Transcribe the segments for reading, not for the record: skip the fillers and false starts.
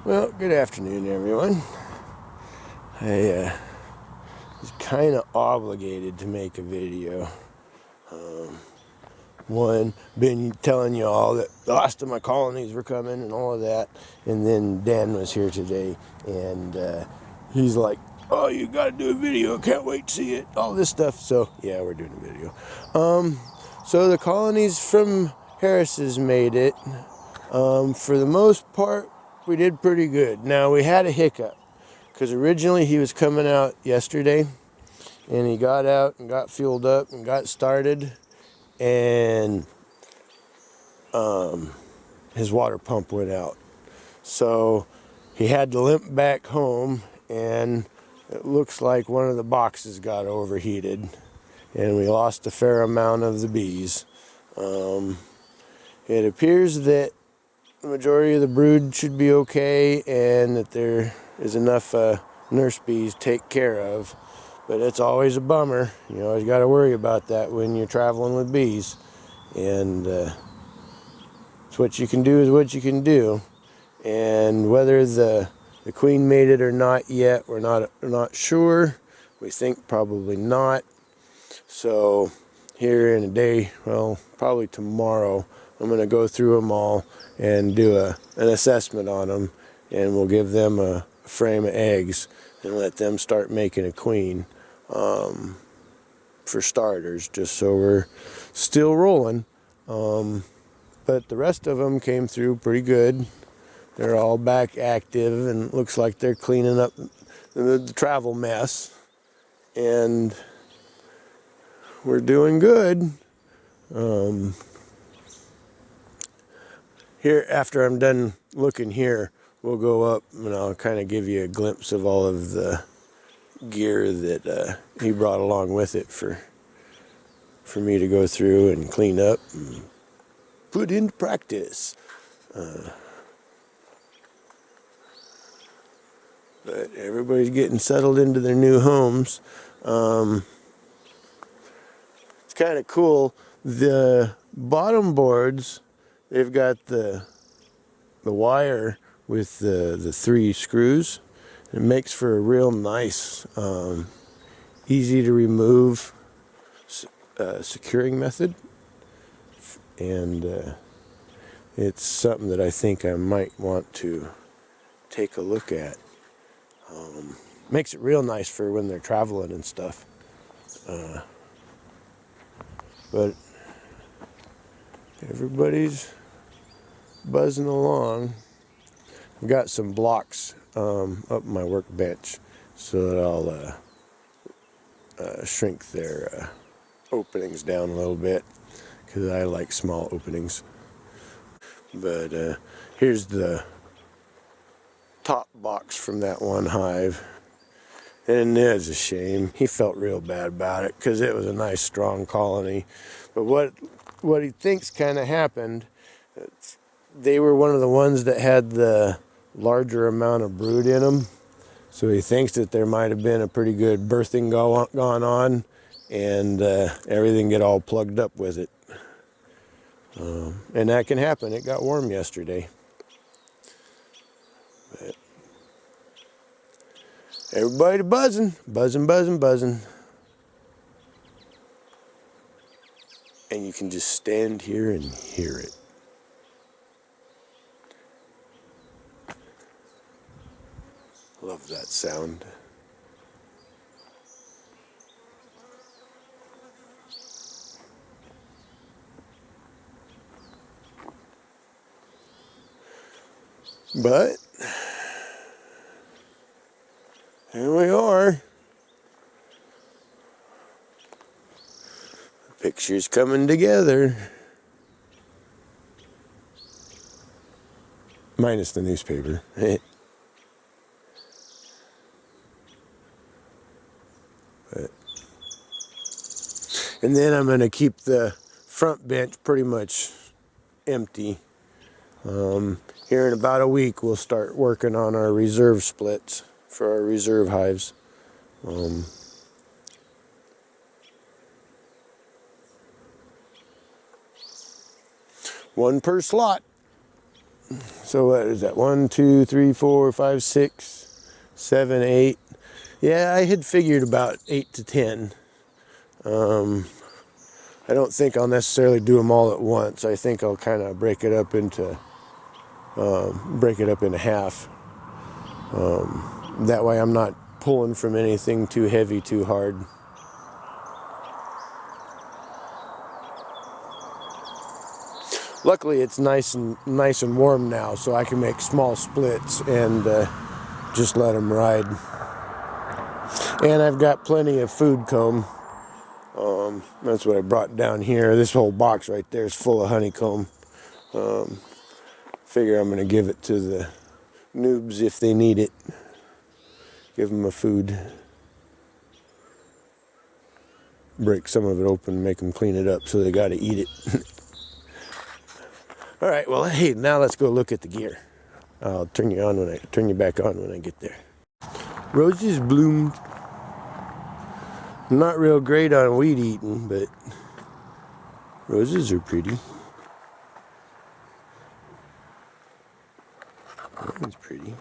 Well, good afternoon, everyone. I was kind of obligated to make a video. One, been telling you all that the last of my colonies were coming and all of that, and then Dan was here today, and he's like, "Oh, you got to do a video! Can't wait to see it!" All this stuff. So yeah, we're doing a video. So the colonies from Harris's made it. For the most part, we did pretty good. Now we had a hiccup because originally he was coming out yesterday, and he got out and got fueled up and got started, and his water pump went out. So he had to limp back home, and it looks like one of the boxes got overheated, and we lost a fair amount of the bees. It appears that the majority of the brood should be okay, and that there is enough nurse bees to take care of. But it's always a bummer. You always got to worry about that when you're traveling with bees. And it's what you can do is what you can do. And whether the queen made it or not yet, we're not sure. We think probably not. So here in a day, well, probably tomorrow, I'm going to go through them all and do an assessment on them, and we'll give them a frame of eggs and let them start making a queen, for starters, just so we're still rolling. But the rest of them came through pretty good. They're all back active, and it looks like they're cleaning up the travel mess, and we're doing good. Here, after I'm done looking here, we'll go up and I'll kind of give you a glimpse of all of the gear that he brought along with it for me to go through and clean up and put into practice. But everybody's getting settled into their new homes. It's kind of cool. The bottom boards, they've got the wire with the 3 screws. It makes for a real nice, easy to remove securing method, and it's something that I think I might want to take a look at. Makes it real nice for when they're traveling and stuff. But everybody's buzzing along. I've got some blocks up my workbench so that I'll shrink their openings down a little bit, because I like small openings. But here's the top box from that one hive, and it's a shame. He felt real bad about it because it was a nice strong colony. But what he thinks kind of happened, they were one of the ones that had the larger amount of brood in them, so he thinks that there might have been a pretty good birthing gone on, and everything get all plugged up with it. And that can happen. It got warm yesterday. But everybody buzzing. And you can just stand here and hear it. Love that sound. But here we are. The picture's coming together. Minus the newspaper. And then I'm going to keep the front bench pretty much empty. Here in about a week, we'll start working on our reserve splits for our reserve hives. One per slot. So what is that? 1, 2, 3, 4, 5, 6, 7, 8. Yeah, I had figured about 8 to 10. I don't think I'll necessarily do them all at once. I think I'll kind of break it up into half. That way I'm not pulling from anything too heavy too hard. Luckily it's nice and warm now, so I can make small splits and just let them ride. And I've got plenty of food comb. That's what I brought down here. This whole box right there is full of honeycomb. Figure I'm going to give it to the noobs if they need it. Give them a food. Break some of it open, make them clean it up, so they got to eat it. All right, well, hey, now let's go look at the gear. I'll turn you back on when I get there. Roses bloomed. Not real great on weed eating, but roses are pretty. That one's pretty.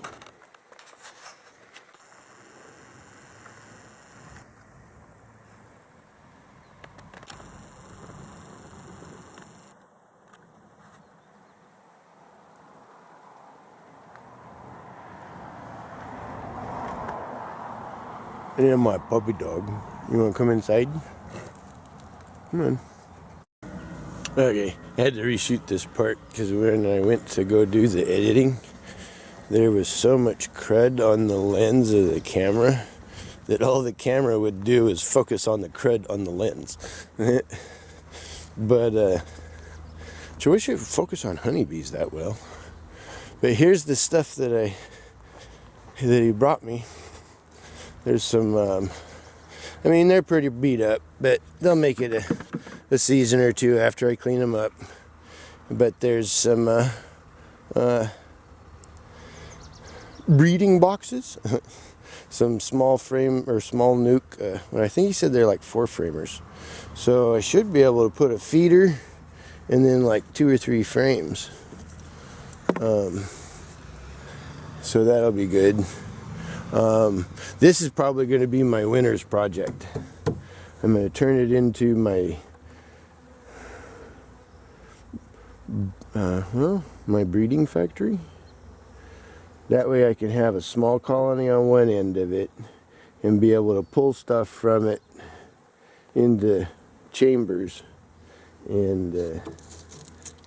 And my puppy dog. You want to come inside? Come on. Okay, I had to reshoot this part because when I went to go do the editing, there was so much crud on the lens of the camera that all the camera would do is focus on the crud on the lens. But I wish it would focus on honeybees that well. But here's the stuff that he brought me. There's some, I mean, they're pretty beat up, but they'll make it a season or two after I clean them up. But there's some breeding boxes, some small frame or small nuke. I think he said they're like 4-framers. So I should be able to put a feeder and then like 2 or 3 frames. So that'll be good. This is probably going to be my winter's project. I'm going to turn it into my my breeding factory. That way I can have a small colony on one end of it and be able to pull stuff from it into chambers and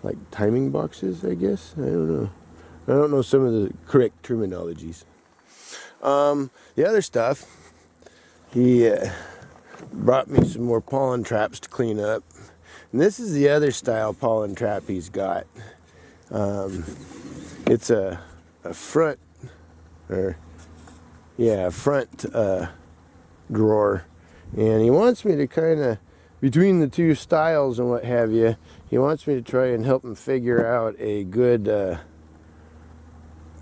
like timing boxes, I guess. I don't know. I don't know some of the correct terminologies. The other stuff, he brought me some more pollen traps to clean up. And this is the other style pollen trap he's got. It's a front, front drawer. And he wants me to kind of, between the two styles and what have you, he wants me to try and help him figure out a good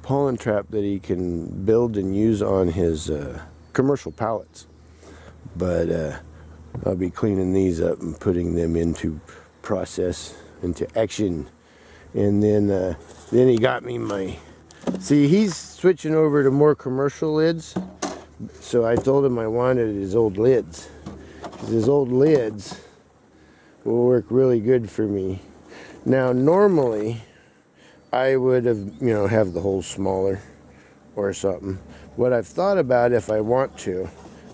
pollen trap that he can build and use on his commercial pallets. But I'll be cleaning these up and putting them into action. And then he got me my, see, he's switching over to more commercial lids. So I told him I wanted his old lids. Because his old lids will work really good for me. Now normally I would have, have the holes smaller or something. What I've thought about, if I want to,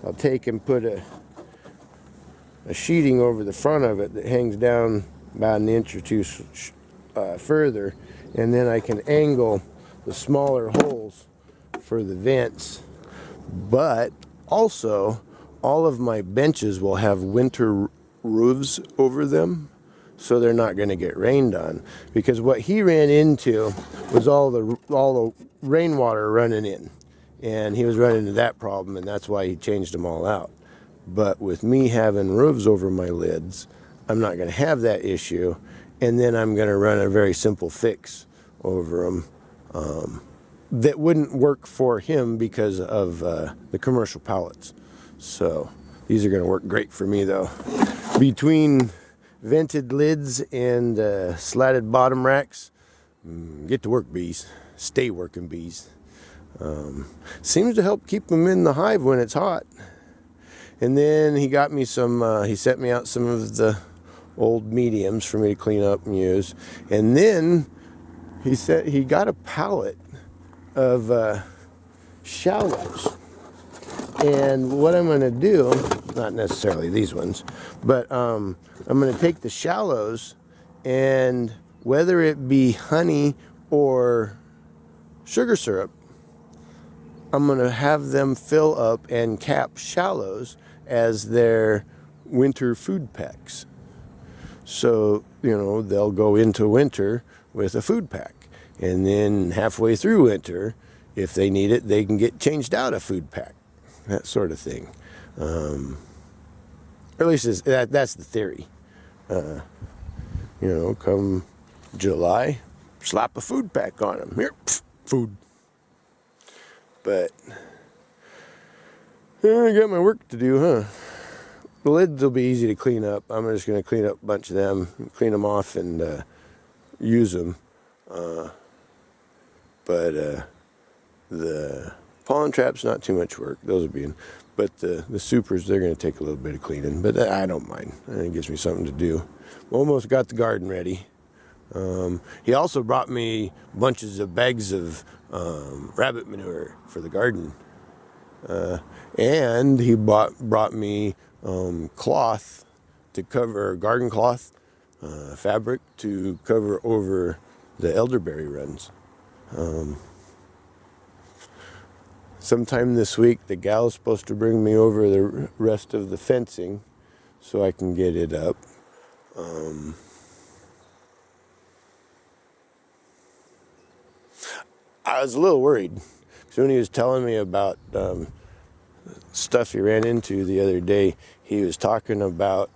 I'll take and put a sheeting over the front of it that hangs down about 1 inch or 2 further, and then I can angle the smaller holes for the vents. But also, all of my benches will have winter roofs over them, so they're not going to get rained on. Because what he ran into was all the rainwater running in, and he was running into that problem, and that's why he changed them all out. But with me having roofs over my lids, I'm not going to have that issue, and then I'm going to run a very simple fix over them that wouldn't work for him because of the commercial pallets. So these are going to work great for me though. Between vented lids and slatted bottom racks, Get to work, bees. Stay working, bees. Seems to help keep them in the hive when it's hot. And then he got me some, he sent me out some of the old mediums for me to clean up and use. And then he said he got a pallet of shallows. And what I'm going to do, not necessarily these ones, but I'm going to take the shallows, and whether it be honey or sugar syrup, I'm going to have them fill up and cap shallows as their winter food packs. So, you know, they'll go into winter with a food pack. And then halfway through winter, if they need it, they can get changed out a food pack. That sort of thing. Or at least that's the theory. You know, come July, slap a food pack on them. Here, food. But I got my work to do, huh? The lids will be easy to clean up. I'm just going to clean up a bunch of them, clean them off, and use them. But the pollen traps, not too much work. Those will be in. But the supers, they're going to take a little bit of cleaning. But I don't mind. It gives me something to do. Almost got the garden ready. He also brought me bunches of bags of rabbit manure for the garden. And he brought me cloth to cover, garden cloth, fabric to cover over the elderberry runs. Sometime this week, the gal's supposed to bring me over the rest of the fencing so I can get it up. I was a little worried because when he was telling me about stuff he ran into the other day, he was talking about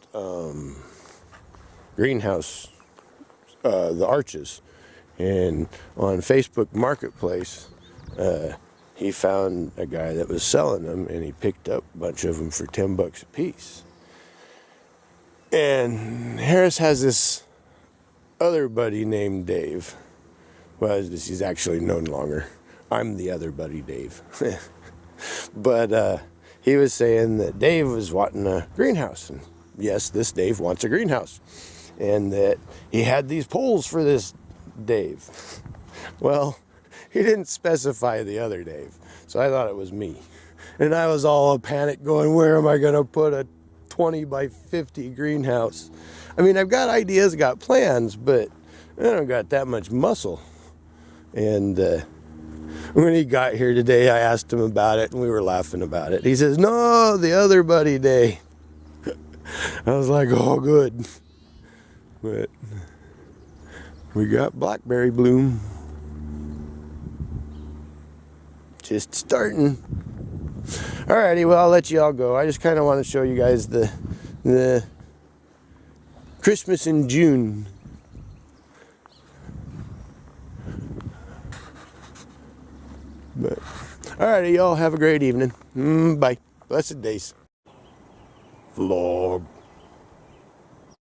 greenhouse, the arches. And on Facebook Marketplace, he found a guy that was selling them, and he picked up a bunch of them for $10 a piece. And Harris has this other buddy named Dave. Well, he's actually no longer. I'm the other buddy, Dave. But he was saying that Dave was wanting a greenhouse. And yes, this Dave wants a greenhouse. And that he had these poles for this Dave. Well, he didn't specify the other Dave. So I thought it was me. And I was all panicked going, where am I going to put a 20 by 50 greenhouse? I mean, I've got ideas, got plans, but I don't got that much muscle. And when he got here today, I asked him about it, and we were laughing about it. He says, no, the other buddy Dave. I was like, oh, good. But we got blackberry bloom. Just starting. Alrighty, well, I'll let you all go. I just kind of want to show you guys the Christmas in June. But alrighty, y'all have a great evening. Bye. Blessed days. Vlog.